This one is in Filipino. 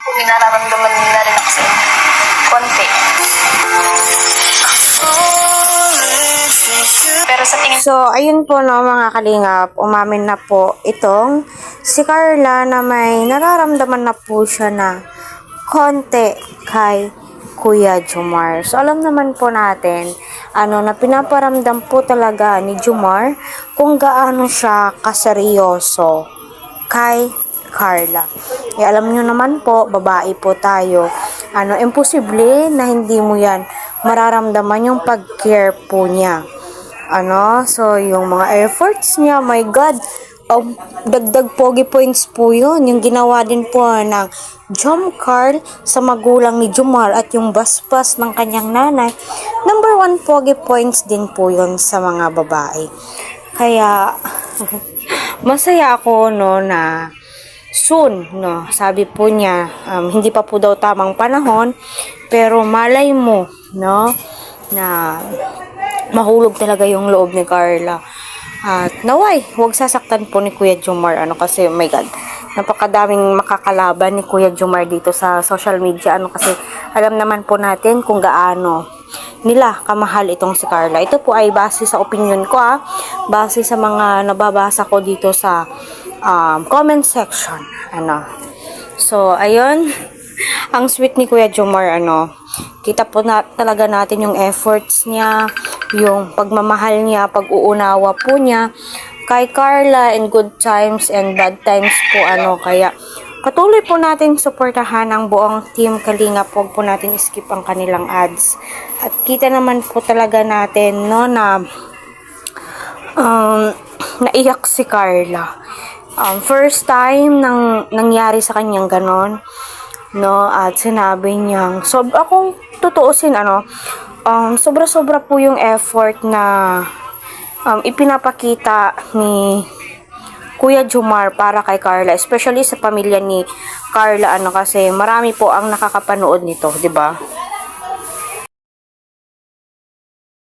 May nararamdaman na rin ako sa inyo. Konti. Pero sa tingin So, ayun po no mga kalingap, umamin na po itong si Carla na may nararamdaman na po siya na konti kay Kuya Jomar. So, alam naman po natin, na pinaparamdam po talaga ni Jomar kung gaano siya kaseryoso kay Carla. Alam nyo naman po, babae po tayo. Imposible na hindi mo yan mararamdaman yung pag-care po niya. So, yung mga efforts niya, my God, dagdag pogi points po yun. Yung ginawa din po ng Jom Carl sa magulang ni Jomar at yung basbas ng kanyang nanay, number 1 pogi points din po yun sa mga babae. Kaya, masaya ako, no, na soon, no, sabi po niya, hindi pa po daw tamang panahon, pero malay mo, no, na mahulog talaga yung loob ni Carla. At naway, huwag sasaktan po ni Kuya Jomar, kasi, oh my God, napakadaming makakalaban ni Kuya Jomar dito sa social media, kasi alam naman po natin kung gaano nila kamahal itong si Carla. Ito po ay base sa opinion ko, base sa mga nababasa ko dito sa comment section, So, ayun, ang sweet ni Kuya Jomar, kita po na talaga natin yung efforts niya, yung pagmamahal niya, pag-uunawa po niya kay Carla in good times and bad times po, kaya patuloy po natin suportahan ang buong team Kalingap. Huwag po natin skip ang kanilang ads. At kita naman po talaga natin, no, na naiyak si Carla. First time nang nangyari sa kanyang ganon, no, at sinabi niyang, akong tutuusin, sobra-sobra po yung effort na ipinapakita ni Kuya Jomar para kay Carla, especially sa pamilya ni Carla, kasi marami po ang nakakapanood nito, 'di ba?